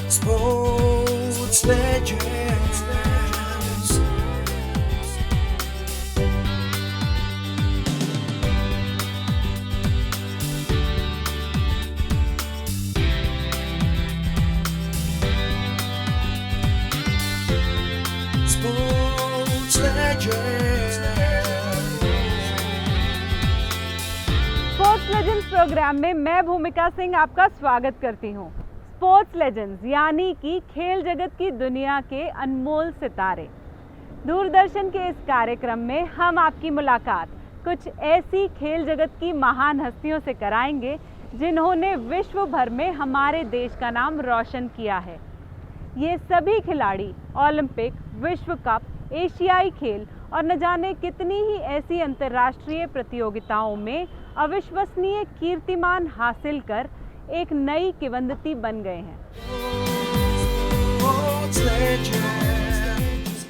Sports Legends. Sports Legends. Sports legends programme में मैं भूमिका सिंह आपका स्वागत करती हूँ। स्पोर्ट्स लेजेंड्स यानी कि खेल जगत की दुनिया के अनमोल सितारे। दूरदर्शन के इस कार्यक्रम में हम आपकी मुलाकात कुछ ऐसी खेल जगत की महान हस्तियों से कराएंगे जिन्होंने विश्व भर में हमारे देश का नाम रोशन किया है। ये सभी खिलाड़ी ओलंपिक, विश्व कप, एशियाई खेल और न जाने कितनी ही ऐसी अंतर्राष्ट्रीय प्रतियोगिताओं में अविश्वसनीय कीर्तिमान हासिल कर एक नई किंवदंती बन गए हैं। Sports Legends.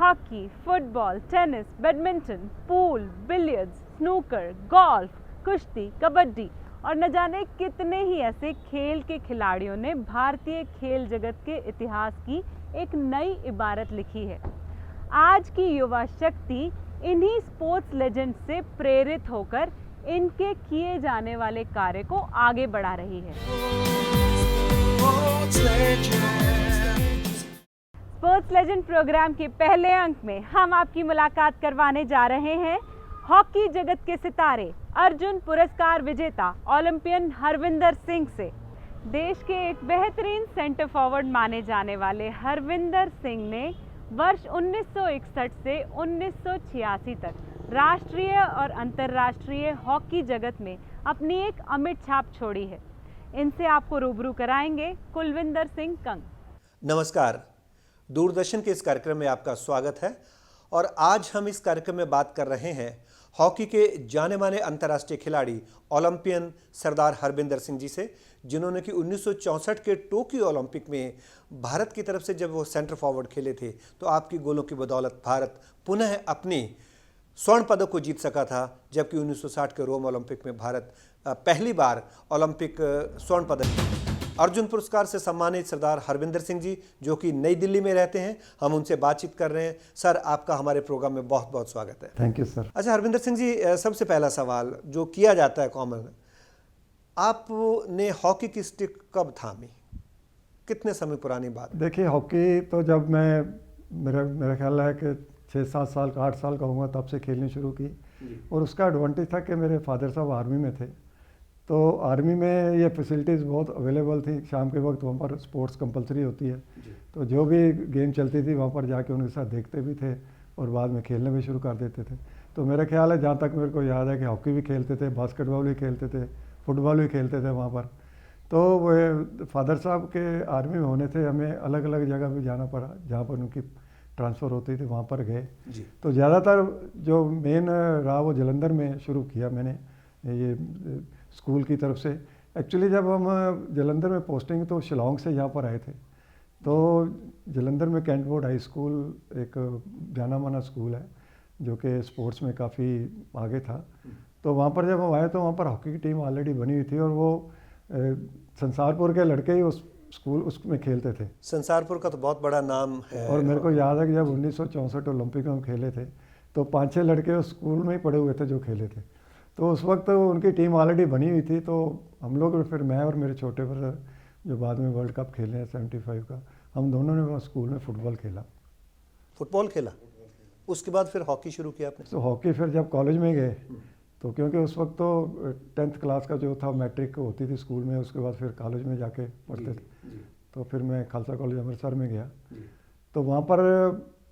Hockey, football, tennis, badminton, pool, billiards, snooker, golf, कुश्ती, कबड्डी और न जाने कितने ही ऐसे खेल के खिलाड़ियों ने भारतीय खेल जगत के इतिहास की एक नई इबारत लिखी है। आज की युवा शक्ति इन्हीं स्पोर्ट्स लेजेंड से प्रेरित होकर इनके किए जाने वाले कार्य को आगे बढ़ा रही है। Sports Legends. Sports legend programme के पहले अंक में हम आपकी मुलाकात करवाने जा रहे हैं हॉकी जगत के सितारे, अर्जुन पुरस्कार विजेता ओलंपियन हरविंदर सिंह से। देश के एक बेहतरीन सेंटर फॉरवर्ड माने जाने वाले हरविंदर सिंह ने वर्ष 1961 से 1986 तक राष्ट्रीय और अंतर्राष्ट्रीय हॉकी जगत में अपनी एक अमिट छाप छोड़ी है। इनसे आपको रूबरू कराएंगे कुलविंदर सिंह कंग। नमस्कार, दूरदर्शन के इस कार्यक्रम में आपका स्वागत है और आज हम इस कार्यक्रम में बात कर रहे हैं हॉकी के जाने माने अंतर्राष्ट्रीय खिलाड़ी ओलंपियन सरदार हरविंदर सिंह जी से, जिन्होंने कि 1964 के टोक्यो ओलंपिक में भारत की तरफ से जब वो सेंटर फॉरवर्ड खेले थे तो आपकी गोलों की बदौलत भारत पुनः अपनी स्वर्ण पदक को जीत सका था, जबकि 1960 के रोम ओलंपिक में भारत पहली बार ओलंपिक स्वर्ण पदक। अर्जुन पुरस्कार से सम्मानित सरदार हरविंदर सिंह जी, जो कि नई दिल्ली में रहते हैं, हम उनसे बातचीत कर रहे हैं। सर, आपका हमारे प्रोग्राम में बहुत बहुत स्वागत है। Thank you sir. अच्छा हरविंदर सिंह जी, सबसे पहला सवाल जो किया जाता है कॉमन, आपने हॉकी की स्टिक कब थामी, कितने समय पुरानी बात? देखिए, हॉकी तो जब मेरा ख्याल है कि 6-7 साल का 8 साल का हुआ तब से खेलनी शुरू की। और उसका एडवांटेज था कि मेरे फादर साहब आर्मी में थे, तो आर्मी में ये फैसिलिटीज़ बहुत अवेलेबल थी। शाम के वक्त वहाँ पर स्पोर्ट्स कंपलसरी होती है, तो जो भी गेम चलती थी वहाँ पर जाके उनके साथ देखते भी थे और बाद में खेलने भी शुरू कर देते थे। तो मेरा ख्याल है, जहाँ तक मेरे को याद है, कि हॉकी भी खेलते थे, बास्केटबॉल भी खेलते थे, फुटबॉल भी खेलते थे वहाँ पर। तो वो फादर साहब के आर्मी में होने थे, हमें अलग अलग जगह भी जाना पड़ा, जहाँ पर उनकी ट्रांसफ़र होती थी वहाँ पर गए। तो ज़्यादातर जो मेन रहा वो जलंधर में शुरू किया मैंने, ये स्कूल की तरफ से। एक्चुअली जब हम जलंधर में पोस्टिंग तो शिलांग से यहाँ पर आए थे, तो जलंधर में कैंट बोर्ड हाई स्कूल एक जाना माना स्कूल है जो कि स्पोर्ट्स में काफ़ी आगे था। तो वहाँ पर जब हम आए तो वहाँ पर हॉकी की टीम ऑलरेडी बनी हुई थी और वो संसारपुर के लड़के ही उस स्कूल उसमें खेलते थे। संसारपुर का तो बहुत बड़ा नाम है। और मेरे को याद है कि जब 1964 ओलंपिक में हम खेले थे तो 5-6 लड़के उस स्कूल में ही पढ़े हुए थे जो खेले थे। तो उस वक्त उनकी टीम ऑलरेडी बनी हुई थी। तो हम लोग, फिर मैं और मेरे छोटे ब्रदर जो बाद में वर्ल्ड कप खेले हैं 75 का, हम दोनों ने वहाँ स्कूल में फुटबॉल खेला। फुटबॉल खेला, उसके बाद फिर हॉकी शुरू किया आपने? तो हॉकी फिर जब कॉलेज में गए, तो क्योंकि उस वक्त तो 10th क्लास का जो था मैट्रिक होती थी स्कूल में, उसके बाद फिर कॉलेज में जाके पढ़ते थे। तो फिर मैं खालसा कॉलेज अमृतसर में गया। तो वहाँ पर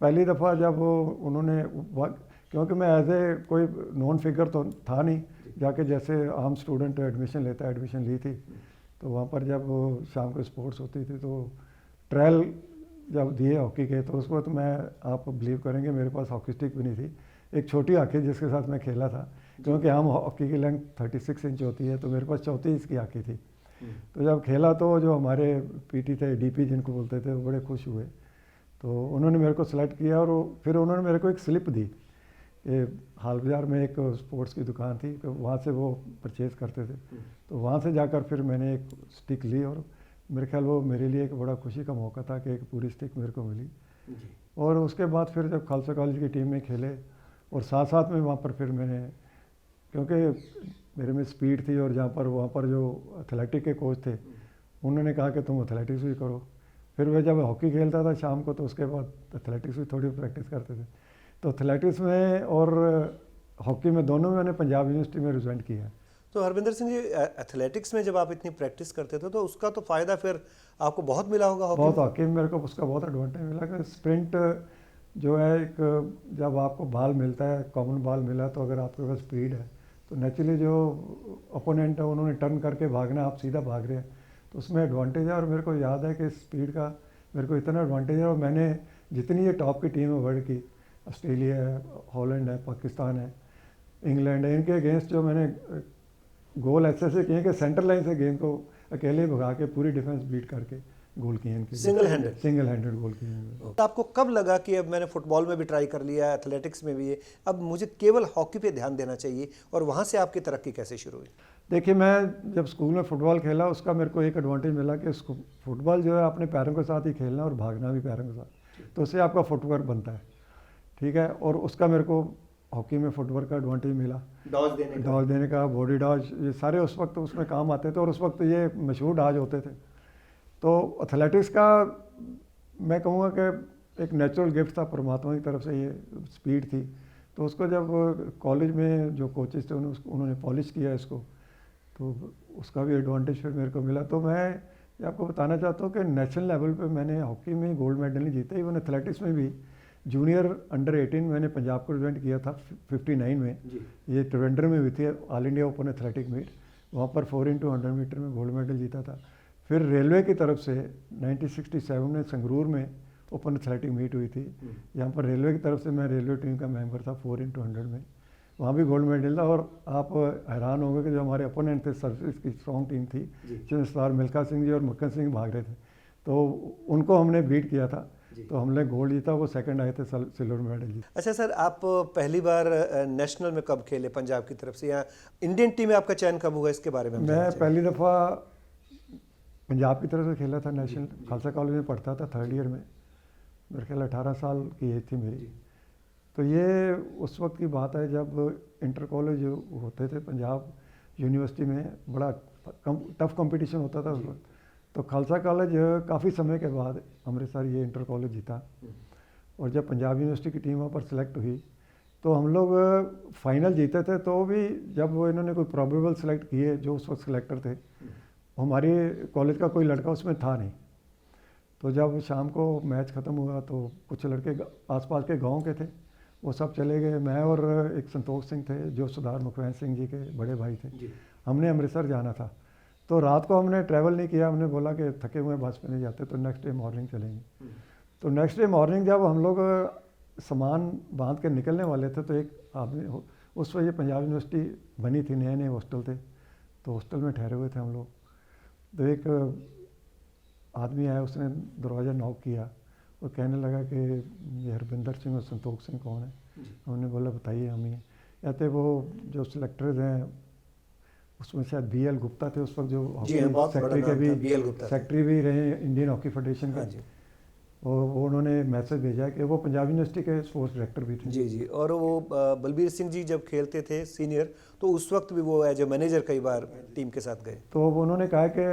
पहली दफ़ा जब उन्होंने, क्योंकि मैं एज ए कोई नॉन फिगर तो था नहीं, जाके जैसे आम स्टूडेंट एडमिशन लेता है, एडमिशन ली थी। तो वहाँ पर जब शाम को स्पोर्ट्स होती थी तो ट्रायल जब दिए हॉकी के, तो उस वक्त मैं, आप बिलीव करेंगे, मेरे पास हॉकी स्टिक भी नहीं थी, एक छोटी हॉकी जिसके साथ मैं खेला था, क्योंकि हम हॉकी की लेंथ 36 इंच होती है, तो मेरे पास 34 इंच की हॉकी थी। तो जब खेला तो जो हमारे पीटी थे, डीपी जिनको बोलते थे, वो बड़े खुश हुए। तो उन्होंने मेरे को सिलेक्ट किया और फिर उन्होंने मेरे को एक स्लिप दी। ये हाल बाज़ार में एक स्पोर्ट्स की दुकान थी, तो वहाँ से वो परचेज़ करते थे। तो वहाँ से जाकर फिर मैंने एक स्टिक ली और मेरे ख्याल वो मेरे लिए एक बड़ा खुशी का मौका था कि एक पूरी स्टिक मेरे को मिली। जी। और उसके बाद फिर जब खालसा कॉलेज की टीम में खेले और साथ साथ में वहाँ पर फिर मैंने, क्योंकि मेरे में स्पीड थी और वहाँ पर जो एथलेटिक के कोच थे उन्होंने कहा कि तुम एथलेटिक्स भी करो। फिर मैं जब हॉकी खेलता था शाम को तो उसके बाद एथलेटिक्स भी थोड़ी प्रैक्टिस करते थे। तो एथलेटिक्स में और हॉकी में दोनों में मैंने पंजाब यूनिवर्सिटी में रिजल्ट किया। तो हरविंदर सिंह जी, एथलेटिक्स में जब आप इतनी प्रैक्टिस करते थे तो उसका तो फ़ायदा फिर आपको बहुत मिला होगा हॉकी बहुत में? हॉकी में मेरे को उसका बहुत एडवांटेज मिला कि स्प्रिंट जो है, एक जब आपको बॉल मिलता है, कॉमन बॉल मिला, तो अगर आपके पास स्पीड है तो नेचुरली जो ओपोनेंट है उन्होंने टर्न करके भागना, आप सीधा भाग रहे हैं, तो उसमें एडवांटेज है। और मेरे को याद है कि स्पीड का मेरे को इतना एडवांटेज है। और मैंने जितनी ये टॉप की टीम है वर्ल्ड की, ऑस्ट्रेलिया है, हॉलैंड है, पाकिस्तान है, इंग्लैंड है, इनके अगेंस्ट जो मैंने गोल ऐसे किए कि सेंटर लाइन से गेंद को अकेले भगा के पूरी डिफेंस बीट करके गोल किए इनके। सिंगल हैंडेड गोल किए। तो आपको कब लगा कि अब मैंने फुटबॉल में भी ट्राई कर लिया, एथलेटिक्स में भी है, अब मुझे केवल हॉकी पे ध्यान देना चाहिए, और वहाँ से आपकी तरक्की कैसे शुरू हुई? देखिए, मैं जब स्कूल में फुटबॉल खेला उसका मेरे को एक एडवांटेज मिला कि फुटबॉल जो है अपने पैरों के साथ ही खेलना और भागना भी पैरों के साथ, तो उससे आपका फुटवर्क बनता है, ठीक है। और उसका मेरे को हॉकी में फुटवर्क का एडवांटेज मिला, डॉज देने का, बॉडी डॉज, ये सारे उस वक्त उसमें काम आते थे और उस वक्त ये मशहूर डॉज होते थे। तो एथलेटिक्स का मैं कहूँगा कि एक नेचुरल गिफ्ट था परमात्मा की तरफ से, ये स्पीड थी। तो उसको जब कॉलेज में जो कोचेस थे उन्होंने पॉलिश किया इसको, तो उसका भी एडवांटेज फिर मेरे को मिला। तो मैं आपको बताना चाहता हूँ कि नेशनल लेवल पे मैंने हॉकी में गोल्ड मेडल नहीं जीता, इवन एथलेटिक्स में भी जूनियर अंडर 18 मैंने पंजाब को रिप्रेजेंट किया था 59 में, ये ट्रिवेंड्रम में हुई थी all India open athletic meet, वहाँ पर 4x100 मीटर में गोल्ड मेडल जीता था। फिर रेलवे की तरफ से 1967 में संगरूर में ओपन एथलेटिक मीट हुई थी, यहाँ पर रेलवे की तरफ से मैं रेलवे टीम का मेंबर था 4x100 में, वहाँ भी गोल्ड मेडल था। और आप हैरान होंगे कि जो हमारे अपोनेंट थे, सर्विस की स्ट्रॉन्ग टीम थी जिसमें सरदार मिल्खा सिंह जी और मक्खन सिंह भाग रहे थे, तो उनको हमने बीट किया था, तो हमने गोल्ड जीता, वो सेकंड आए थे, सिल्वर मेडल जीता। अच्छा सर, आप पहली बार नेशनल में कब खेले पंजाब की तरफ से, या इंडियन टीम में आपका चयन कब हुआ, इसके बारे में? मैं पहली दफ़ा पंजाब की तरफ से खेला था नेशनल, खालसा कॉलेज में पढ़ता था, 3rd ईयर में, मेरे ख्याल 18 साल की एज थी मेरी। तो ये उस वक्त की बात है जब इंटर कॉलेज होते थे पंजाब यूनिवर्सिटी में, बड़ा टफ कंपटीशन होता था उस वक्त। तो खालसा कॉलेज काफ़ी समय के बाद अमृतसर ये इंटर कॉलेज जीता, और जब पंजाब यूनिवर्सिटी की टीम वहाँ पर सिलेक्ट हुई तो हम लोग फाइनल जीते थे। तो भी जब वो इन्होंने कोई प्रोबेबल सेलेक्ट किए, जो उस वक्त सिलेक्टर थे, हमारे कॉलेज का कोई लड़का उसमें था नहीं। तो जब शाम को मैच ख़त्म हुआ तो कुछ लड़के आसपास के गांव के थे, वो सब चले गए, मैं और एक संतोष सिंह थे जो सरदार मुखवेंद्र सिंह जी के बड़े भाई थे, हमने अमृतसर जाना था। तो रात को हमने ट्रैवल नहीं किया, हमने बोला कि थके हुए बस में नहीं जाते, तो नेक्स्ट डे मॉर्निंग चलेंगे। तो नेक्स्ट डे मॉर्निंग जब हम लोग सामान बांध के निकलने वाले थे तो एक आदमी, उस वक्त ये पंजाब यूनिवर्सिटी बनी थी, नए नए हॉस्टल थे, तो हॉस्टल में ठहरे हुए थे हम लोग। तो एक आदमी आया, उसने दरवाज़ा नॉक किया और कहने लगा कि ये हरविंदर सिंह और संतोष सिंह कौन है? हमने बोला बताइए हम ही। कहते वो जो सिलेक्टर्स हैं उसमें शायद BL गुप्ता थे उस वक्त, जो हॉकी सेक्रेटरी के भी सेक्रेटरी भी रहे इंडियन हॉकी फेडरेशन के, और वो उन्होंने मैसेज भेजा कि वो पंजाब यूनिवर्सिटी के स्पोर्ट्स डायरेक्टर भी थे। जी। और वो बलबीर सिंह जी जब खेलते थे सीनियर, तो उस वक्त भी वो एज ए मैनेजर कई बार टीम के साथ गए। तो उन्होंने कहा कि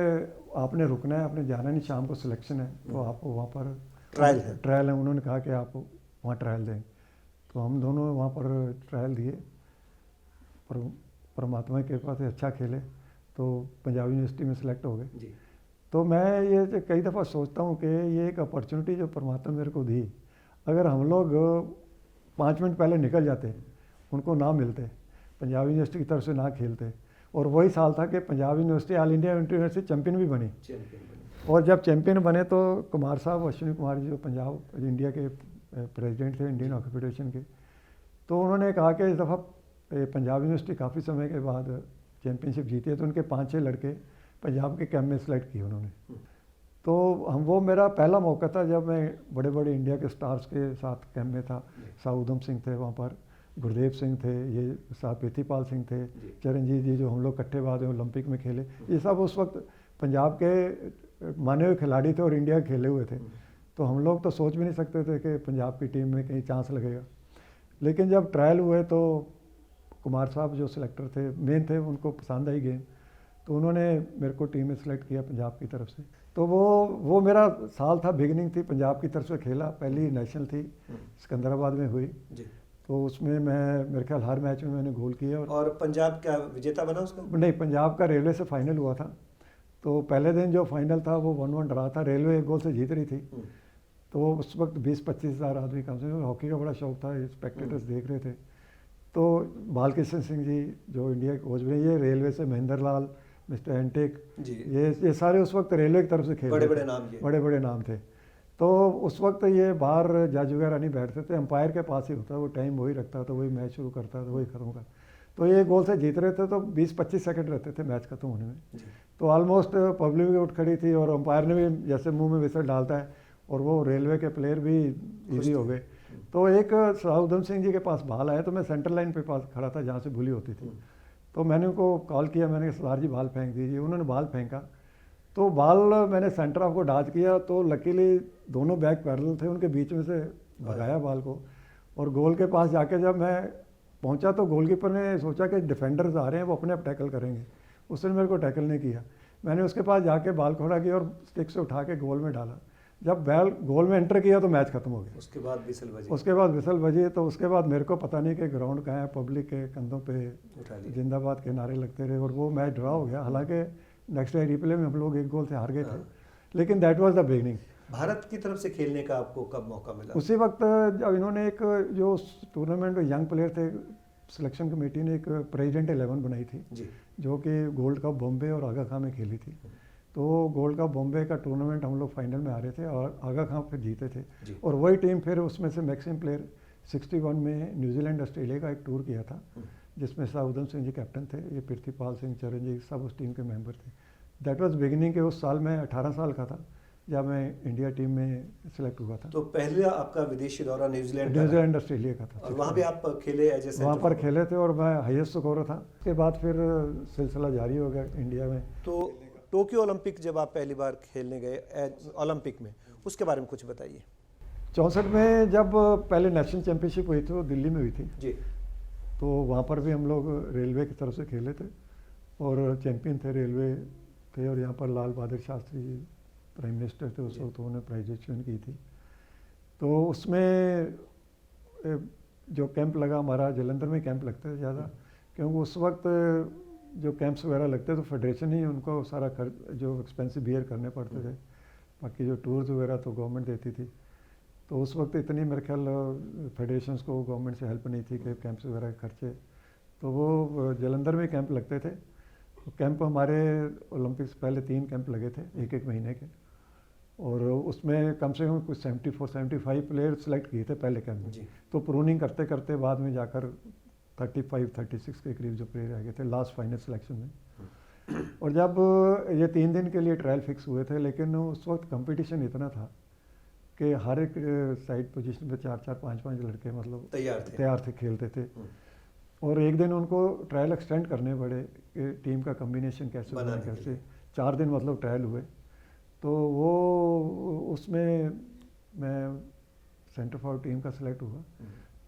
आपने रुकना है, आपने जाना नहीं, शाम को सिलेक्शन है, तो आपको वहाँ पर ट्रायल है। उन्होंने कहा कि आप वहाँ ट्रायल दें, तो हम दोनों वहाँ पर ट्रायल दिए, पर परमात्मा की कृपा से अच्छा खेले, तो पंजाब यूनिवर्सिटी में सिलेक्ट हो गए। तो मैं ये कई दफ़ा सोचता हूँ कि ये एक अपॉर्चुनिटी जो परमात्मा मेरे को दी, अगर हम लोग 5 मिनट पहले निकल जाते, उनको ना मिलते, पंजाब यूनिवर्सिटी की तरफ से ना खेलते, और वही साल था कि Punjab university all India university champion भी बनी। और जब चैम्पियन बने तो कुमार साहब, अश्विनी कुमार जी, जो पंजाब इंडिया के प्रेसिडेंट थे इंडियन हॉकी फेडरेशन के, तो उन्होंने कहा कि इस दफ़ा पंजाब यूनिवर्सिटी काफ़ी समय के बाद चैम्पियनशिप जीती है, तो उनके 5-6 लड़के पंजाब के कैंप में सेलेक्ट किए उन्होंने। तो वो मेरा पहला मौका था जब मैं बड़े बड़े इंडिया के स्टार्स के साथ कैंप में था। साहब उधम सिंह थे वहाँ पर, गुरदेव सिंह थे, ये साहब प्रीतिपाल सिंह थे, चरणजीत जी जो हम लोग इकट्ठे बाद में ओलंपिक में खेले, ये सब उस वक्त पंजाब के माने हुए खिलाड़ी थे और इंडिया खेले हुए थे, तो हम लोग तो सोच भी नहीं सकते थे कि पंजाब की टीम में कहीं चांस लगेगा। लेकिन जब ट्रायल हुए तो कुमार साहब जो सिलेक्टर थे मेन थे, उनको पसंद आई गेम, तो उन्होंने मेरे को टीम में सेलेक्ट किया पंजाब की तरफ से। तो वो मेरा साल था, बिगनिंग थी, पंजाब की तरफ से खेला, पहली नेशनल थी सिकंदराबाद में हुई, जी। तो उसमें मैं मेरे ख्याल हर मैच में मैंने गोल किए। और पंजाब क्या विजेता बना उसका? नहीं, पंजाब का रेलवे से फाइनल हुआ था, तो पहले दिन जो फाइनल था वो 1-1 ड्रा था, रेलवे 1 गोल से जीत रही थी। तो उस वक्त 20-25 हज़ार आदमी कम से कम, हॉकी का बड़ा शौक था, स्पेक्टेटर्स देख रहे थे। तो बालकृष्ण सिंह जी जो इंडिया के कोच बने, ये रेलवे से महेंद्र लाल, मिस्टर एंटिक, ये सारे उस वक्त रेलवे की तरफ से खेल, बड़े नाम, बड़े बड़े नाम थे। तो उस वक्त ये बाहर जज वगैरह नहीं बैठते थे, अंपायर के पास ही होता, वो टाइम वही रखता था, वही मैच शुरू करता था, वही खत्म कर। तो ये गोल से जीत रहे थे, तो 20-25 सेकंड रहते थे मैच खत्म होने में। तो ऑलमोस्ट पब्लिक भी उठ खड़ी थी और अंपायर ने भी जैसे मुंह में विसल डालता है, और वो रेलवे के प्लेयर भी ईजी हो गए। तो एक शाह उधम सिंह जी के पास बॉल आया, तो मैं सेंटर लाइन पे पास खड़ा था जहाँ से भूली होती थी, तो मैंने उनको कॉल किया, मैंने सरदार जी बॉल फेंक दीजिए। उन्होंने बॉल फेंका, तो बॉल मैंने सेंटर ऑफ को डॉज किया, तो लकीली दोनों बैक पैरेलल थे, उनके बीच में से भगाया बॉल को, और गोल के पास जाके जब मैं पहुंचा तो गोलकीपर ने सोचा कि डिफेंडर्स आ रहे हैं, वो अपने आप टैकल करेंगे, उसने मेरे को टैकल नहीं किया। मैंने उसके पास जाके बॉल खड़ा किया और स्टिक से उठा के गोल में डाला। जब बैल गोल में एंटर किया तो मैच खत्म हो गया। उसके बाद विसल बजी, तो उसके बाद मेरे को पता नहीं कि ग्राउंड कहाँ है, पब्लिक के कंधों पे जिंदाबाद के नारे लगते रहे, और वो मैच ड्रा हो गया। हालांकि नेक्स्ट डे रिप्ले में हम लोग 1 गोल से हार गए थे, लेकिन that was the beginning. Bharat की तरफ से खेलने का आपको कब मौका मिला? उसी वक्त जब इन्होंने एक जो टूर्नामेंट में यंग प्लेयर थे, सिलेक्शन कमेटी ने एक प्रेसिडेंट 11 बनाई थी जी, जो कि गोल्ड कप बॉम्बे और आगा खां में खेली थी। तो गोल्ड कप बॉम्बे का टूर्नामेंट हम लोग फाइनल में आ रहे थे और आगा खां फिर जीते थे, और वही टीम फिर उसमें से मैक्सिमम प्लेयर 61 में न्यूजीलैंड ऑस्ट्रेलिया का एक टूर किया था, जिसमें शाह उधम सिंह जी कैप्टन थे, ये पृथ्वीपाल सिंह, चरण जी, सब उस टीम के मेंबर थे। दैट वाज बिगिनिंग के उस साल मैं 18 साल का था जब मैं इंडिया टीम में सिलेक्ट हुआ था। तो पहले आपका विदेशी दौरा न्यूजीलैंड ऑस्ट्रेलिया का था, और वहाँ भी आप खेले एज ए वहाँ पर खेले थे, और मैं हाईएस्ट स्कोरर था। उसके बाद फिर सिलसिला जारी हो गया इंडिया में। तो टोक्यो ओलंपिक जब आप पहली बार खेलने गए ओलंपिक में, उसके बारे में कुछ बताइए। 64 में जब पहले नेशनल चैंपियनशिप हुई थी, वो दिल्ली में हुई थी जी, तो वहाँ पर भी हम लोग रेलवे की तरफ से खेले थे और चैंपियन थे, रेलवे थे। और यहाँ पर लाल बहादुर शास्त्री जी प्राइम मिनिस्टर थे उस वक्त, उन्होंने प्राइजेशन की थी। तो उसमें जो कैंप लगा हमारा, जलंधर में कैंप लगते थे ज़्यादा, क्योंकि उस वक्त जो कैंप्स वगैरह लगते तो फेडरेशन ही उनको सारा खर्च जो एक्सपेंसिव बियर करने पड़ते थे, बाकी जो टूर्स वगैरह तो गवर्नमेंट देती थी। तो उस वक्त इतनी मेरे ख्याल फेडरेशंस को गवर्नमेंट से हेल्प नहीं थी कि कैंप्स वगैरह के खर्चे, तो वो जलंधर में कैंप लगते थे। तो कैंप हमारे ओलंपिक्स पहले 3 कैंप लगे थे 1-1 महीने के, और उसमें कम से कम कुछ 74-75 प्लेयर सेलेक्ट किए थे पहले कैंप में। तो प्रूनिंग करते करते बाद में जाकर 35-36 के करीब जो प्लेयर रह गए थे लास्ट फाइनल सिलेक्शन में। और जब ये 3 दिन के लिए ट्रायल फिक्स हुए थे, लेकिन उस वक्त कंपटीशन इतना था कि हर एक साइड पोजीशन पे 4-4, 5-5 लड़के मतलब तैयार थे, खेलते थे। और एक दिन उनको ट्रायल एक्सटेंड करने पड़े कि टीम का कम्बिनेशन कैसे बना, कैसे 4 दिन मतलब ट्रायल हुए। तो वो उसमें मैं सेंटर फॉर टीम का सिलेक्ट हुआ।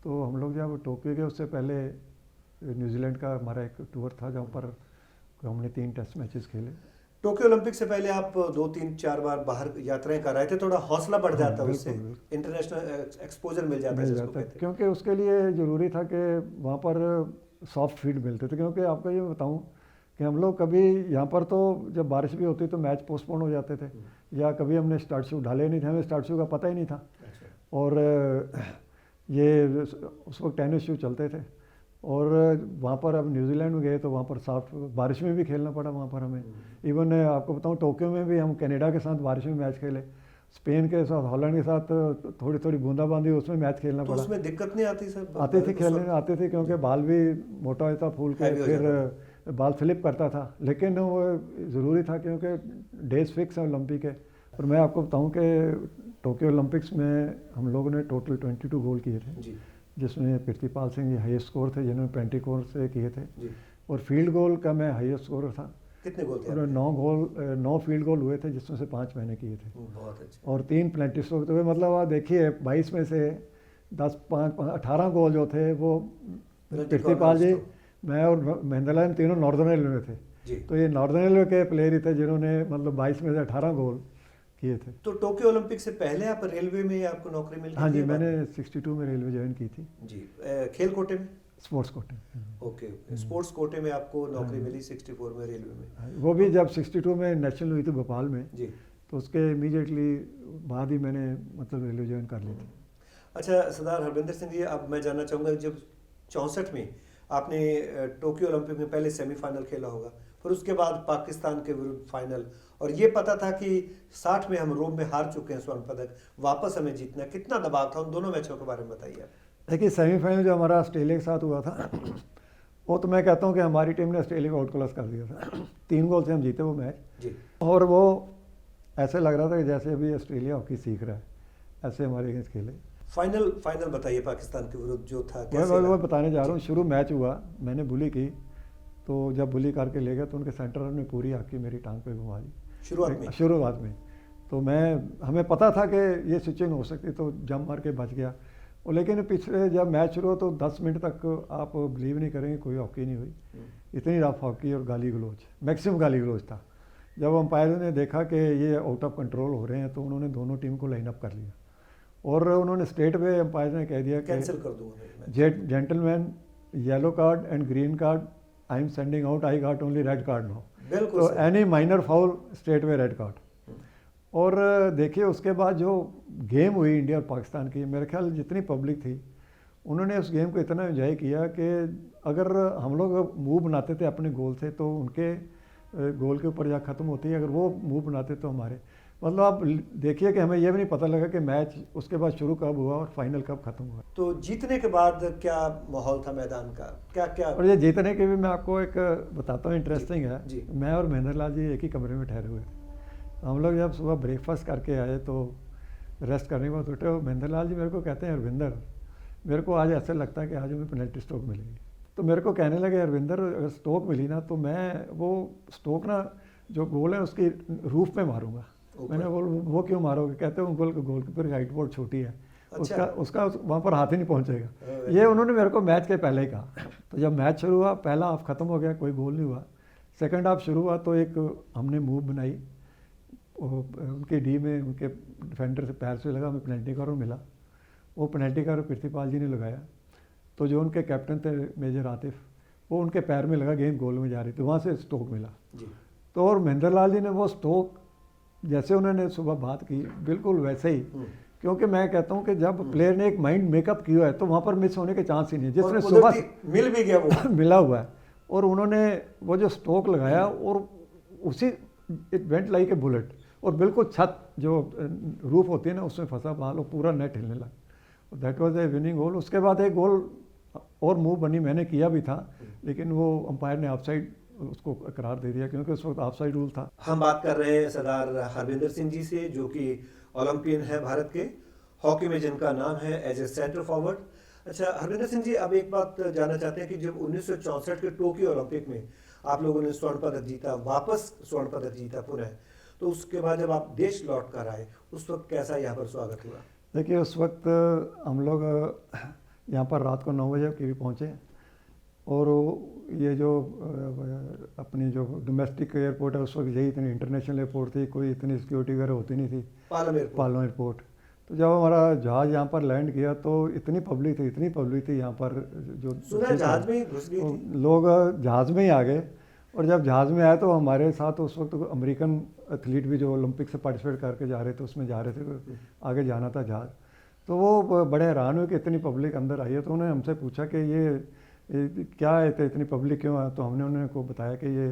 तो हम लोग जब टोक्यो गए उससे पहले न्यूजीलैंड का हमारा एक टूर था जहाँ पर हमने 3 टेस्ट मैचेस खेले। टोक्यो ओलंपिक से पहले आप 2-3-4 बार बाहर यात्राएं कर रहे थे, थोड़ा हौसला बढ़ जाता है, उससे इंटरनेशनल एक्सपोजर मिल जाता है, क्योंकि उसके लिए ज़रूरी था कि वहाँ पर सॉफ्ट फील्ड मिलते थे। क्योंकि आपको ये बताऊँ कि हम लोग कभी यहाँ पर तो जब बारिश भी होती तो मैच पोस्टपोन हो जाते थे, या कभी हमने स्टार्ट शू डाले नहीं थे, हमें स्टार्ट शू का पता ही नहीं था। और ये उस वक्त टेनिस शू चलते थे, और वहाँ पर अब न्यूजीलैंड में गए तो वहाँ पर सॉफ्ट बारिश में भी खेलना पड़ा वहाँ पर हमें। इवन आपको बताऊँ टोक्यो में भी हम कनाडा के साथ बारिश में मैच खेले, स्पेन के साथ, हॉलैंड के साथ थोड़ी थोड़ी बूंदाबांदी, उसमें मैच खेलना पड़ा। उसमें दिक्कत नहीं आती सर? आते थे, खेलने आते थे, क्योंकि बाल भी मोटा होता फूल के, फिर बाल स्लिप करता था, लेकिन वो ज़रूरी था क्योंकि डेज फिक्स है ओलंपिक है। और मैं आपको बताऊँ कि टोक्यो ओलंपिक्स में हम लोगों ने टोटल 22 गोल किए थे, जिसमें पृथ्वीपाल सिंह जी हाईएस्ट स्कोर थे जिन्होंने 24 से किए थे, और फील्ड गोल का मैं हाईएस्ट स्कोर था। कितने गोल थे? 9 फील्ड गोल हुए थे, जिसमें से 5 मैंने किए थे बहुत अच्छा। और 3 पेनल्टी स्ट्रोक थे। मतलब आप देखिए 22 में से 18 गोल जो थे वो प्रीतिपाल जी, मैं और महेंद्र लाल तीनों नॉर्दर्न रेलवे में थे। जी। तो ये नॉर्दर्न रेलवे के प्लेयर ही थे जिन्होंने मतलब 22 में से 18 गोल किए थे। तो टोक्यो ओलंपिक से पहले आप रेलवे में आपको नौकरी मिल गई? हाँ जी, थी? मैंने 62 में रेलवे ज्वाइन की थी। जी। खेल कोटे में? स्पोर्ट्स कोटे। ओके, स्पोर्ट्स कोटे में आपको नौकरी मिली 64 में रेलवे में? वो भी जब 62 में नेशनल हुई थी भोपाल में, जी। तो उसके इमीडिएटली बाद ही मैंने मतलब रेलवे ज्वाइन कर ली थी। अच्छा सरदार हरविंदर सिंह जी, अब मैं जानना चाहूँगा, जब 64 में आपने टोक्यो ओलंपिक में पहले सेमीफाइनल खेला होगा, फिर उसके बाद पाकिस्तान के विरुद्ध फाइनल, और ये पता था कि 60 में हम रोम में हार चुके हैं स्वर्ण पदक, वापस हमें जीतना, कितना दबाव था उन दोनों मैचों के बारे में बताइए। देखिए सेमीफाइनल जो हमारा ऑस्ट्रेलिया के साथ हुआ था, वो तो मैं कहता हूँ कि हमारी टीम ने ऑस्ट्रेलिया को आउट क्लास कर दिया था। 3 गोल से हम जीते वो मैच जी। और वो ऐसे लग रहा था कि जैसे अभी ऑस्ट्रेलिया हॉकी सीख रहा है, ऐसे हमारे अगेंस्ट खेले। फाइनल बताइए पाकिस्तान के विरुद्ध जो था, मैं बताने जा रहा हूँ। शुरू मैच हुआ, मैंने बुली की, तो जब बुली करके ले गया तो उनके सेंटर ने पूरी आके मेरी टांग पे घुमा दी शुरुआत में। तो हमें पता था कि ये स्विचिंग हो सकती, तो जंप मार के बच गया। और लेकिन पिछले जब मैच शुरू हो तो 10 मिनट तक आप बिलीव नहीं करेंगे कोई हॉकी नहीं हुई, इतनी रफ हॉकी और गाली गलोच, मैक्सिमम गाली गलोच था। जब अंपायर ने देखा कि ये आउट ऑफ कंट्रोल हो रहे हैं तो उन्होंने दोनों टीम को लाइन अप कर लिया और उन्होंने स्ट्रेट वे अंपायर ने कह दिया कि कैंसिल कर दूंगा, gentleman, yellow card and green card I am sending out, I got only red card now, तो any minor foul straight way red card. और देखिए उसके बाद जो गेम हुई इंडिया और पाकिस्तान की, मेरे ख्याल जितनी पब्लिक थी उन्होंने उस गेम को इतना एंजॉय किया कि अगर हम लोग मूव बनाते थे अपने गोल से तो उनके गोल के ऊपर जा ख़त्म होती है, अगर वो मूव बनाते तो हमारे, मतलब आप देखिए कि हमें यह भी नहीं पता लगा कि मैच उसके बाद शुरू कब हुआ और फाइनल कब खत्म हुआ। तो जीतने के बाद क्या माहौल था मैदान का, क्या? और ये जीतने के भी मैं आपको एक बताता हूँ, इंटरेस्टिंग है। मैं और महेंद्र लाल जी एक ही कमरे में ठहरे हुए थे। हम लोग जब सुबह ब्रेकफास्ट करके आए तो रेस्ट करने के बाद उठे और महेंद्र लाल जी मेरे को कहते हैं, हरविंदर मेरे को आज ऐसा लगता है कि आज हमें पेनल्टी स्ट्रोक मिलेगी। तो मेरे को कहने लगे, हरविंदर अगर स्ट्रोक मिली ना तो मैं वो स्ट्रोक ना जो गोल है उसकी रूफ पे मारूंगा। मैंने वो क्यों मारोगे? कहते हैं गोल कीपर की हाइट बहुत छोटी है, अच्छा। उसका वहाँ पर हाथ ही नहीं पहुँचेगा। ये उन्होंने मेरे को मैच के पहले ही कहा। तो जब मैच शुरू हुआ, पहला हाफ ख़त्म हो गया, कोई गोल नहीं हुआ। सेकेंड हाफ शुरू हुआ तो एक हमने मूव बनाई, उनके डी में उनके डिफेंडर से पैर से लगा, हमें पेनल्टी कॉर्नर मिला। वो पेनल्टी कॉर्नर प्रीतिपाल जी ने लगाया, तो जो उनके कैप्टन थे मेजर आतिफ, वो उनके पैर में लगा, गेंद गोल में जा रही थी, वहाँ से स्ट्रोक मिला जी। तो और महेंद्र लाल जी ने वो स्ट्रोक जैसे उन्होंने सुबह बात की बिल्कुल वैसे ही, क्योंकि मैं कहता हूँ कि जब प्लेयर ने एक माइंड मेकअप किया है तो वहाँ पर मिस होने के चांस ही नहीं, जिसने सुबह मिल भी गया वो मिला हुआ है। और उन्होंने वो जो स्ट्रोक लगाया और उसी it went like a bullet, और बिल्कुल छत जो रूफ होती है ना उसमें फंसा बाल और पूरा नेट हिलने लगा। दैट वाज ए विनिंग गोल। उसके बाद एक गोल और मूव बनी, मैंने किया भी था, लेकिन वो अंपायर ने ऑफसाइड उसको करार दे दिया क्योंकि उस वक्त ऑफसाइड रूल था। हम बात कर रहे हैं सरदार हरविंदर सिंह जी से, जो कि ओलंपियन है भारत के, हॉकी में जिनका नाम है एज ए सेंटर फॉरवर्ड। अच्छा हरविंदर सिंह जी, अब एक बात जानना चाहते हैं कि जब 1964 के टोक्यो ओलंपिक में आप लोगों ने स्वर्ण पदक जीता, वापस स्वर्ण पदक जीता पुनः, तो उसके बाद जब आप देश लौट कर आए उस वक्त कैसा यहाँ पर स्वागत हुआ? देखिए उस वक्त हम लोग यहाँ पर रात को 9 बजे करीब पहुँचे, और ये जो अपनी जो डोमेस्टिक एयरपोर्ट है उस वक्त यही इतनी इंटरनेशनल एयरपोर्ट थी, कोई इतनी सिक्योरिटी वगैरह होती नहीं थी, पालम एयरपोर्ट। तो जब हमारा जहाज़ यहाँ पर लैंड किया तो इतनी पब्लिक थी यहाँ पर, जो जहाज में घुस गई थी, लोग जहाज़ में ही आ गए। और जब जहाज़ में आए तो हमारे साथ उस वक्त अमेरिकन एथलीट भी जो ओलंपिक से पार्टिसिपेट करके जा रहे थे उसमें जा रहे थे, तो आगे जाना था जहाज़। तो वो बड़े हैरान हुए कि इतनी पब्लिक अंदर आई है। तो उन्होंने हमसे पूछा कि ये क्या है, इतनी पब्लिक क्यों है? तो हमने उनको बताया कि ये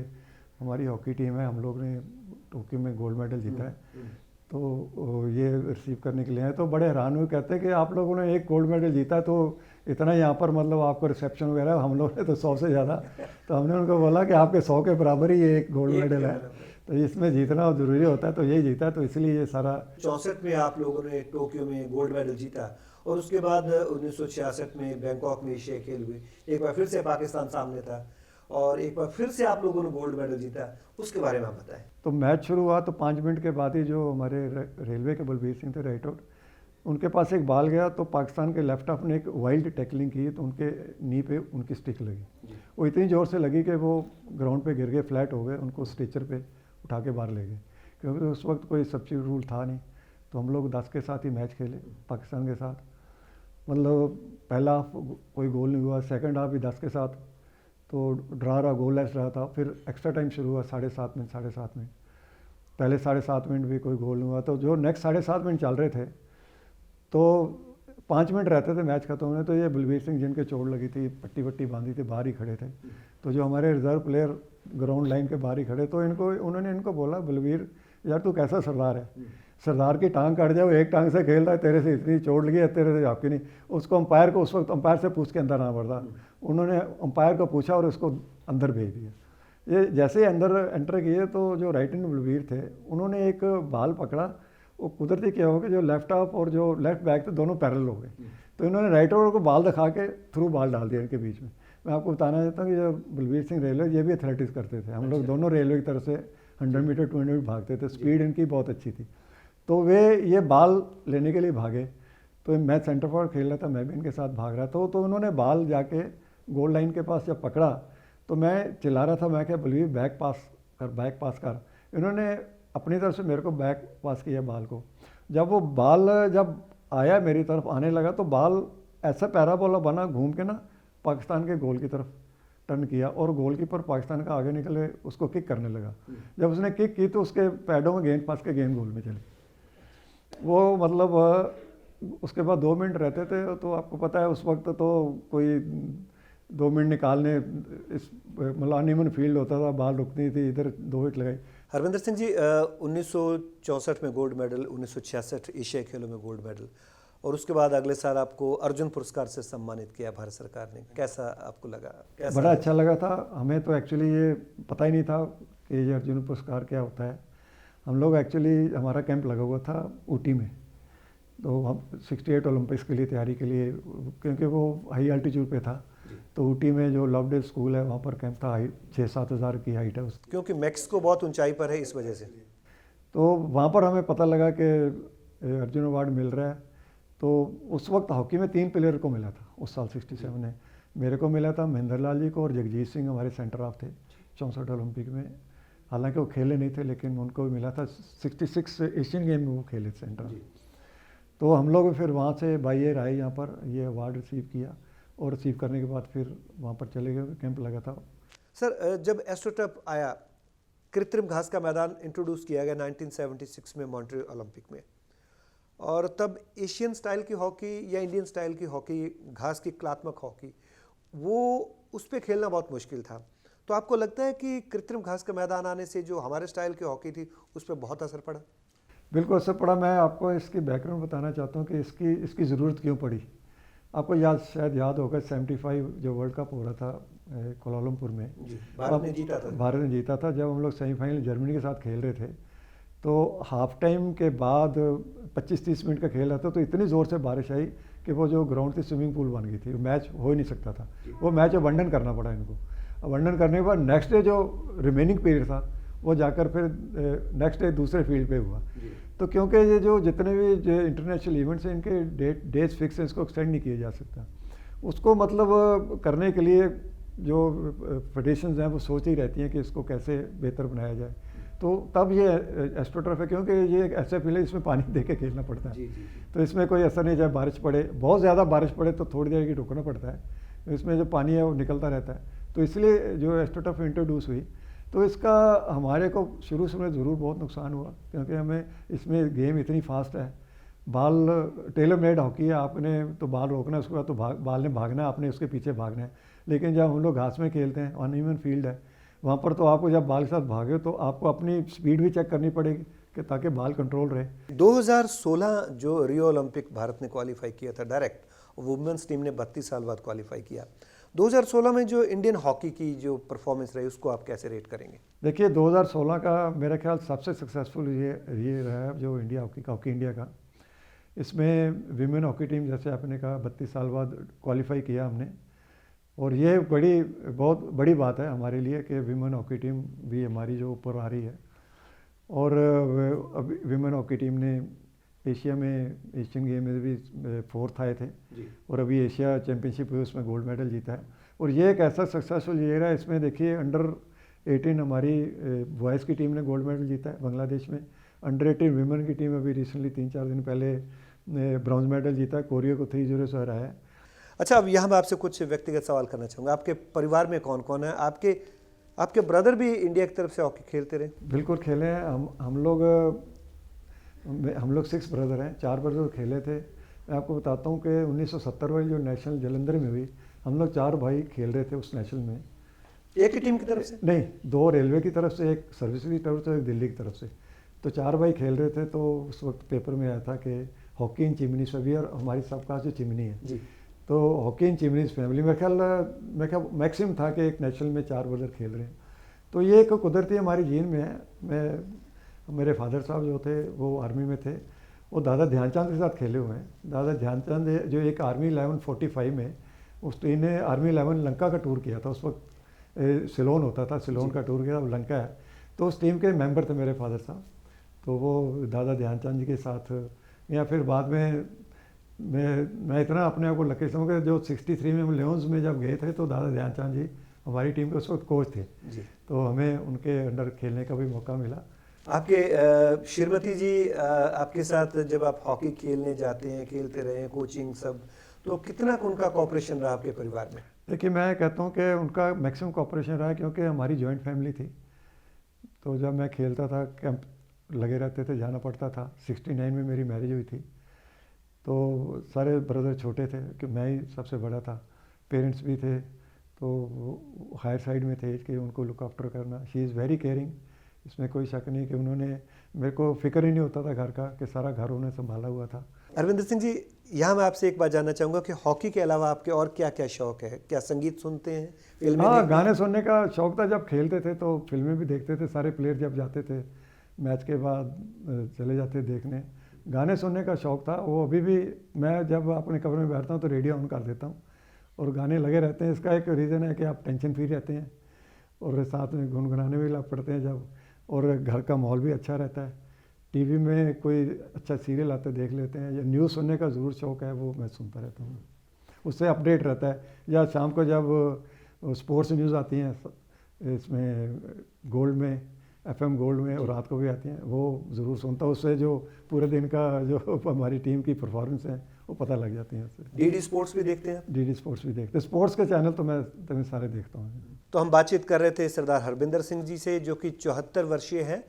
हमारी हॉकी टीम है, हम लोग ने टोक्यो में गोल्ड मेडल जीता है, तो ये रिसीव करने के लिए आए। तो बड़े हैरान हुए, कहते हैं कि आप लोगों ने एक गोल्ड मेडल जीता तो इतना यहाँ पर मतलब आपको रिसेप्शन वगैरह, हम लोग ने तो 100 से ज़्यादा। तो हमने उनको बोला कि आपके 100 के बराबर ही ये एक गोल्ड मेडल है, तो इसमें जीतना ज़रूरी होता है, तो यही जीता, तो इसलिए ये सारा। 64 में आप लोगों ने टोक्यो में गोल्ड मेडल जीता, और उसके बाद 1966 में बैंकॉक में एशियाई खेल हुए, एक बार फिर से पाकिस्तान सामने था, और एक बार फिर से आप लोगों ने गोल्ड मेडल जीता, उसके बारे में आप बताएं। तो मैच शुरू हुआ तो 5 मिनट के बाद ही जो हमारे रेलवे के बलबीर सिंह थे राइट आउट, उनके पास एक बाल गया तो पाकिस्तान के लेफ्ट हाफ ने एक वाइल्ड टैकलिंग की तो उनके नी पे उनकी स्टिक लगी। वो इतनी ज़ोर से लगी कि वो ग्राउंड पे गिर गए, फ्लैट हो गए, उनको स्ट्रेचर पे उठा के बाहर ले गए, क्योंकि उस वक्त कोई सब्सिट्यूट रूल था नहीं। तो हम लोग 10 के साथ ही मैच खेले पाकिस्तान के साथ। मतलब पहला हाफ कोई गोल नहीं हुआ, सेकंड हाफ भी 10 के साथ तो ड्रा रहा, गोल लेस रहा था। फिर एक्स्ट्रा टाइम शुरू हुआ 7.5 मिनट। पहले 7.5 मिनट भी कोई गोल नहीं हुआ। तो जो नेक्स्ट 7.5 मिनट चल रहे थे तो 5 मिनट रहते थे मैच खत्म होने, तो ये बलबीर सिंह जिनके चोट लगी थी, पट्टी वट्टी बांधी थी, बाहर ही खड़े थे। तो जो हमारे रिजर्व प्लेयर ग्राउंड लाइन के बाहर ही खड़े, तो उन्होंने इनको बोला, बलबीर यार तू कैसा सरदार है, सरदार की टांग काट जाओ, एक टांग से खेल रहा है, तेरे से इतनी चोट लगी है, तेरे से आपकी नहीं। उसको अंपायर को उस वक्त अंपायर से पूछ के अंदर आना पड़ता। उन्होंने अंपायर को पूछा और उसको अंदर भेज दिया। ये जैसे ही अंदर एंटर किए तो जो राइट हैंड बलबीर थे उन्होंने एक बाल पकड़ा। वो कुदरती क्या हो गया, जो लेफ्ट हाफ और जो लेफ्ट बैक थे दोनों पैरेलल हो गए, तो इन्होंने राइट हाफ को बाल दिखा के थ्रू बाल डाल दिया इनके बीच में। मैं आपको बताना चाहता हूँ कि जो बलबीर सिंह रेलवे ये भी एथलेटिक्स करते थे, हम लोग दोनों रेलवे की तरफ से 100 मीटर 200 मीटर भागते थे, स्पीड इनकी बहुत अच्छी थी। तो वे ये बाल लेने के लिए भागे, तो मैं सेंटर फॉरवर्ड खेल रहा था, मैं भी इनके साथ भाग रहा था। तो उन्होंने बाल जाके गोल लाइन के पास जब पकड़ा तो मैं चिल्ला रहा था, मैं क्या बलबीर बैक पास कर। इन्होंने अपनी तरफ से मेरे को बैक पास किया बाल को। जब वो बाल जब आया मेरी तरफ आने लगा तो बाल ऐसा पैराबोला बना, घूम के ना पाकिस्तान के गोल की तरफ टर्न किया और गोलकीपर पाकिस्तान का आगे निकले, उसको किक करने लगा। जब उसने किक की तो उसके पैडों में गेंद फंस के गेंद गोल में चली। वो मतलब उसके बाद 2 मिनट रहते थे, तो आपको पता है उस वक्त तो कोई 2 मिनट निकालने इस मतलब अनइवन फील्ड होता था, बाल रुकती थी, इधर 2 हिट लगाई। हरविंदर सिंह जी, 1964 में गोल्ड मेडल, 1966 एशियाई खेलों में गोल्ड मेडल, और उसके बाद अगले साल आपको अर्जुन पुरस्कार से सम्मानित किया भारत सरकार ने। कैसा आपको लगा? बड़ा अच्छा लगा था। हमें तो एक्चुअली ये पता ही नहीं था कि ये अर्जुन पुरस्कार क्या होता है। हम लोग एक्चुअली हमारा कैंप लगा हुआ था ऊटी में, तो हम 68 ओलंपिक्स के लिए तैयारी के लिए, क्योंकि वो हाई अल्टीट्यूड पे था, तो ऊटी में जो लवडेल स्कूल है वहाँ पर कैंप था। 6-7 हज़ार की हाइट है उसकी, क्योंकि मैक्सिको बहुत ऊंचाई पर है, इस वजह से। तो वहाँ पर हमें पता लगा कि अर्जुन अवार्ड मिल रहा है। तो उस वक्त हॉकी में 3 प्लेयर को मिला था उस साल 67 में। मेरे को मिला था महेंद्र लाल जी को, और जगजीत सिंह हमारे सेंटर हाफ थे 64 ओलंपिक में। हालांकि वो खेले नहीं थे, लेकिन उनको भी मिला था। 66 एशियन गेम में वो खेले सेंटर हाफ। तो हम लोग फिर वहाँ से बाई एयर आए यहाँ पर, ये अवार्ड रिसीव किया, और रिसीव करने के बाद फिर वहाँ पर चले गए, कैंप लगा था। सर, जब एस्ट्रोटर्फ आया, कृत्रिम घास का मैदान इंट्रोड्यूस किया गया 1976 में मॉन्ट्रियल ओलंपिक में, और तब एशियन स्टाइल की हॉकी या इंडियन स्टाइल की हॉकी, घास की कलात्मक हॉकी, वो उस पर खेलना बहुत मुश्किल था। तो आपको लगता है कि कृत्रिम घास का मैदान आने से जो हमारे स्टाइल की हॉकी थी उस पर बहुत असर पड़ा? बिल्कुल असर पड़ा। मैं आपको इसकी बैकग्राउंड बताना चाहता हूँ कि इसकी ज़रूरत क्यों पड़ी। आपको शायद याद होगा 75 जो वर्ल्ड कप हो रहा था कोलालमपुर में, भारत ने जीता था। भारत ने जीता था। जब हम लोग सेमीफाइनल जर्मनी के साथ खेल रहे थे, तो हाफ टाइम के बाद 25-30 मिनट का खेल रहा था, तो इतनी ज़ोर से बारिश आई कि वो जो ग्राउंड थी स्विमिंग पूल बन गई थी, मैच हो ही नहीं सकता था। वो मैच अबंडन करना पड़ा इनको। अबंडन करने के बाद नेक्स्ट डे जो रिमेनिंग पीरियड था वो जाकर फिर नेक्स्ट डे दूसरे फील्ड पे हुआ। तो क्योंकि ये जो जितने भी जो इंटरनेशनल इवेंट्स हैं, इनके डेट्स फिक्स हैं, इसको एक्सटेंड नहीं किया जा सकता। उसको मतलब करने के लिए जो फेडरेशंस हैं वो सोच ही रहती हैं कि इसको कैसे बेहतर बनाया जाए। तो तब ये एस्ट्रोटर्फ है, क्योंकि ये एक ऐसा फील्ड है इसमें पानी दे के खेलना पड़ता है। तो इसमें कोई असर नहीं, चाहे बारिश पड़े, बहुत ज़्यादा बारिश पड़े तो थोड़ी देर की रुकना पड़ता है। इसमें जो पानी है वो निकलता रहता है। तो इसलिए जो एस्ट्रोटर्फ इंट्रोड्यूस हुई, तो इसका हमारे को शुरू में ज़रूर बहुत नुकसान हुआ, क्योंकि हमें इसमें गेम इतनी फास्ट है। बाल टेलर मेड हॉकी है, आपने तो बाल रोकना है, उसके बाद तो बाल ने भागना है, आपने उसके पीछे भागना है। लेकिन जब हम लोग घास में खेलते हैं, अनइवन फील्ड है, वहाँ पर तो आपको जब बाल के साथ भागे तो आपको अपनी स्पीड भी चेक करनी पड़ेगी कि ताकि बाल कंट्रोल रहे। 2016 जो रियो ओलंपिक भारत ने क्वालिफाई किया था डायरेक्ट, वुमेन्स टीम ने 32 साल बाद क्वालिफाई किया। 2016 में जो इंडियन हॉकी की जो परफॉर्मेंस रही उसको आप कैसे रेट करेंगे? देखिए 2016 का मेरा ख्याल सबसे सक्सेसफुल ये रहा है जो इंडिया हॉकी इंडिया का। इसमें विमेन हॉकी टीम, जैसे आपने कहा 32 साल बाद क्वालिफाई किया हमने, और ये बहुत बड़ी बात है हमारे लिए कि विमेन हॉकी टीम भी हमारी जो ऊपर आ रही है। और अभी विमेन हॉकी टीम ने एशिया में एशियन गेम में भी 4th आए थे और अभी एशिया चैम्पियनशिप हुई उसमें गोल्ड मेडल जीता है। और ये एक ऐसा सक्सेसफुल ईयर है, इसमें देखिए अंडर 18 हमारी बॉयज़ की टीम ने गोल्ड मेडल जीता है बांग्लादेश में। अंडर 18 विमेन की टीम अभी रिसेंटली 3-4 दिन पहले ब्रॉन्ज मेडल जीता है, कोरिया को 3-0 से हराया है। अच्छा, अब यहाँ मैं आपसे कुछ व्यक्तिगत सवाल करना चाहूँगा। आपके परिवार में कौन कौन है? आपके ब्रदर भी इंडिया की तरफ से हॉकी खेलते रहे? बिल्कुल खेले हैं। हम लोग 6 ब्रदर हैं, 4 ब्रदर खेले थे। मैं आपको बताता हूँ कि 1970 वाली जो नेशनल जलंधर में हुई, हम लोग 4 भाई खेल रहे थे उस नेशनल में। एक ही टीम की तरफ से? नहीं, 2 रेलवे की तरफ से, एक सर्विस की तरफ से, एक दिल्ली की तरफ से। तो 4 भाई खेल रहे थे। तो उस वक्त पेपर में आया था कि हॉकी इन चिमनी सभी, और हमारी सबका जो चिमनी है जी, तो हॉकी इन चिमनीज फैमिली में ख्याल मैक्सिमम था कि एक नेशनल में 4 ब्रदर खेल रहे हैं। तो ये एक कुदरती हमारी जीन में है। मेरे फादर साहब जो थे वो आर्मी में थे, वो दादा ध्यानचंद के साथ खेले हुए हैं। दादा ध्यानचंद जो एक आर्मी 1145 में उस टीम ने आर्मी 11 लंका का टूर किया था। उस वक्त सिलोन होता था, सिलोन का टूर किया, अब लंका है। तो उस टीम के मेंबर थे मेरे फादर साहब। तो वो दादा ध्यानचंद जी के साथ, या फिर बाद में मैं इतना अपने आप को लकी समझ, जो 63 में हम लियोन्स में जब गए थे तो दादा ध्यानचंद जी हमारी टीम के उस वक्त कोच थे जी। तो हमें उनके अंडर खेलने का भी मौका मिला। आपके श्रीमती जी आपके साथ जब आप हॉकी खेलने जाते हैं, खेलते रहे हैं, कोचिंग सब, तो कितना उनका कॉपरेशन रहा आपके परिवार में? देखिए, मैं कहता हूँ कि उनका मैक्सिमम कॉपरेशन रहा, क्योंकि हमारी जॉइंट फैमिली थी। तो जब मैं खेलता था, कैंप लगे रहते थे, जाना पड़ता था। 69 में मेरी मैरिज हुई थी, तो सारे ब्रदर छोटे थे कि मैं ही सबसे बड़ा था। पेरेंट्स भी थे, तो हायर साइड में थे कि उनको लुक आफ्टर करना। शी इज़ वेरी केयरिंग, इसमें कोई शक नहीं कि उन्होंने, मेरे को फिक्र ही नहीं होता था घर का, कि सारा घर उन्हें संभाला हुआ था। अरविंदर सिंह जी, यहाँ मैं आपसे एक बात जानना चाहूँगा कि हॉकी के अलावा आपके और क्या क्या शौक है? क्या संगीत सुनते हैं, फिल्में हाँ, देखते हैं? गाने सुनने का शौक था। जब खेलते थे तो फिल्में भी देखते थे। सारे प्लेयर जब जाते थे मैच के बाद चले जाते देखने। गाने सुनने का शौक था, वो अभी भी। मैं जब अपने कमरे में बैठता हूँ तो रेडियो ऑन कर देता हूँ और गाने लगे रहते हैं। इसका एक रीज़न है कि आप टेंशन फ्री रहते हैं और साथ में गुनगुनाने भी लग पड़ते हैं जब, और घर का माहौल भी अच्छा रहता है। टीवी में कोई अच्छा सीरियल आते देख लेते हैं, या न्यूज़ सुनने का ज़रूर शौक है, वो मैं सुनता रहता हूँ, उससे अपडेट रहता है। या शाम को जब स्पोर्ट्स न्यूज़ आती हैं इसमें गोल्ड में, FM गोल्ड में, और रात को भी आती हैं, वो ज़रूर सुनता हूँ। उससे जो पूरे दिन का जो हमारी टीम की परफॉर्मेंस है वो पता लग जाती है उससे। डीडी स्पोर्ट्स भी देखते हैं? डीडी स्पोर्ट्स भी देखते हैं। स्पोर्ट्स के चैनल तो मैं सारे देखता हूँ। तो हम बातचीत कर रहे थे सरदार हरविंदर सिंह जी से, जो कि 74 वर्षीय हैं,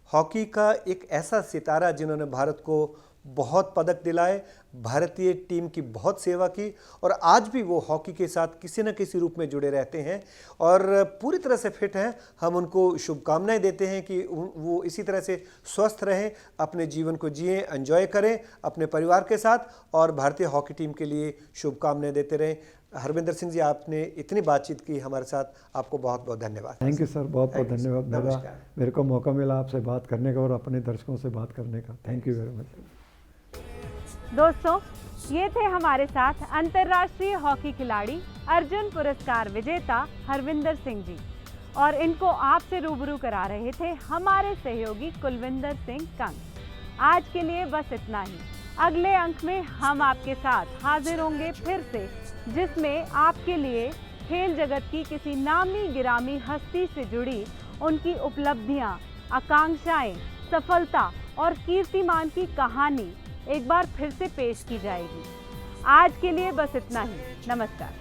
हॉकी का एक ऐसा सितारा जिन्होंने भारत को बहुत पदक दिलाए, भारतीय टीम की बहुत सेवा की, और आज भी वो हॉकी के साथ किसी न किसी रूप में जुड़े रहते हैं और पूरी तरह से फिट हैं। हम उनको शुभकामनाएं देते हैं कि वो इसी तरह से स्वस्थ रहें, अपने जीवन को जिएं, एंजॉय करें अपने परिवार के साथ, और भारतीय हॉकी टीम के लिए शुभकामनाएं देते रहें। हरविंदर सिंह जी, आपने इतनी बातचीत की हमारे साथ, आपको बहुत बहुत धन्यवाद। थैंक यू सर, बहुत बहुत धन्यवाद। नमस्कार। मेरे को मौका मिला आपसे बात करने का और अपने दर्शकों से बात करने का। Thank you very much. दोस्तों, ये थे हमारे साथ अंतर्राष्ट्रीय हॉकी खिलाड़ी, अर्जुन पुरस्कार विजेता हरविंदर सिंह जी, और इनको आपसे रूबरू करा रहे थे हमारे सहयोगी कुलविंदर सिंह कंग। आज के लिए बस इतना ही। अगले अंक में हम आपके साथ हाजिर होंगे फिर से, जिसमें आपके लिए खेल जगत की किसी नामी गिरामी हस्ती से जुड़ी उनकी उपलब्धियां, आकांक्षाएं, सफलता और कीर्तिमान की कहानी एक बार फिर से पेश की जाएगी। आज के लिए बस इतना ही। नमस्कार।